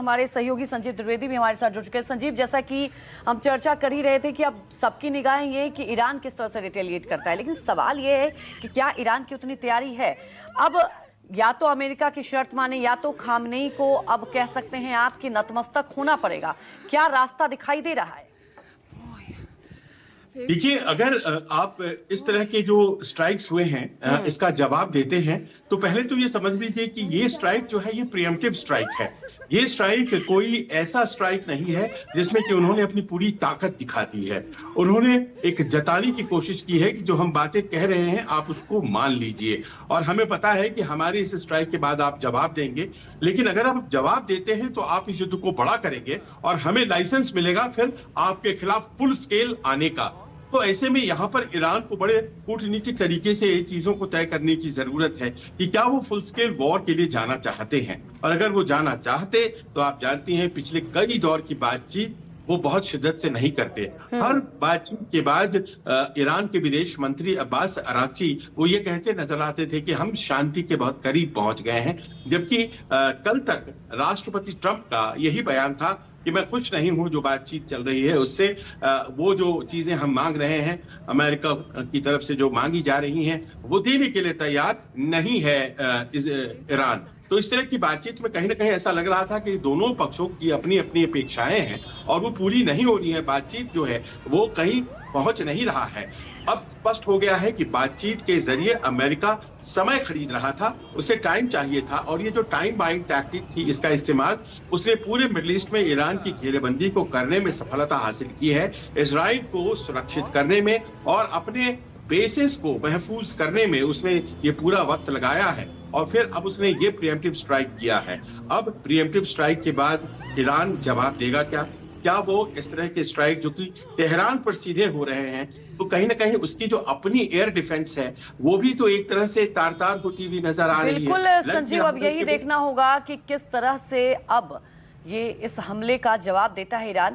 हमारे सहयोगी संजीव द्विवेदी भी हमारे साथ जुड़ चुके हैं। संजीव, जैसा कि हम चर्चा कर ही रहे थे कि अब सबकी निगाहें ये कि ईरान किस तरह से रिटेलिएट करता है, लेकिन सवाल ये है कि क्या ईरान की उतनी तैयारी है। अब या तो अमेरिका की शर्त माने या तो खामनेई को अब कह सकते हैं आपकी नतमस्तक होना पड़ेगा। क्या रास्ता दिखाई दे रहा है? देखिए, अगर आप इस तरह के जो स्ट्राइक्स हुए हैं इसका जवाब देते हैं तो पहले तो ये समझ लीजिए कि ये स्ट्राइक जो है ये प्रीएम्प्टिव स्ट्राइक है। ये स्ट्राइक कोई ऐसा स्ट्राइक नहीं है जिसमें कि उन्होंने अपनी पूरी ताकत दिखा दी है। उन्होंने एक जताने की कोशिश की है कि जो हम बातें कह रहे हैं आप उसको मान लीजिए, और हमें पता है कि हमारी इस स्ट्राइक के बाद आप जवाब देंगे, लेकिन अगर आप जवाब देते हैं तो आप इस युद्ध को बड़ा करेंगे और हमें लाइसेंस मिलेगा फिर आपके खिलाफ फुल स्केल आने का। तो ऐसे में यहाँ पर ईरान को बड़े कूटनीतिक तरीके से ये चीजों को तय करने की जरूरत है कि क्या वो फुल स्केल वॉर के लिए जाना चाहते हैं, और अगर वो जाना चाहते तो आप जानती हैं पिछले कई दौर की बातचीत वो बहुत शिद्दत से नहीं करते। हर बातचीत के बाद ईरान के विदेश मंत्री अब्बास अराक्ची वो ये कहते नजर आते थे कि हम शांति के बहुत करीब पहुंच गए हैं, जबकि कल तक राष्ट्रपति ट्रंप का यही बयान था कि मैं खुश नहीं हूं जो बातचीत चल रही है उससे। वो जो चीजें हम मांग रहे हैं अमेरिका की तरफ से जो मांगी जा रही हैं वो देने के लिए तैयार नहीं है ईरान। तो इस तरह की बातचीत में कहीं ना कहीं ऐसा लग रहा था कि दोनों पक्षों की अपनी अपनी अपेक्षाएं हैं और वो पूरी नहीं हो रही है। बातचीत जो है वो कहीं पहुंच नहीं रहा है। अब स्पष्ट हो गया है कि बातचीत के जरिए अमेरिका समय खरीद रहा था, उसे टाइम चाहिए था, और ये जो टाइम बाइंग टैक्टिक थी इसका इस्तेमाल उसने पूरे मिडिल ईस्ट में ईरान की घेरेबंदी को करने में सफलता हासिल की है, इजराइल को सुरक्षित करने में और अपने बेसिस को महफूज करने में उसने ये पूरा वक्त लगाया है, और फिर अब उसने ये प्रीएम्प्टिव स्ट्राइक किया है। अब प्रीएम्प्टिव स्ट्राइक के बाद ईरान जवाब देगा क्या वो इस तरह के स्ट्राइक जो कि तेहरान पर सीधे हो रहे हैं, तो कहीं ना कहीं उसकी जो अपनी एयर डिफेंस है वो भी तो एक तरह से तार-तार होती हुई नजर आ रही है। बिल्कुल संजीव, अब यही देखना होगा कि किस तरह से अब ये इस हमले का जवाब देता है ईरान।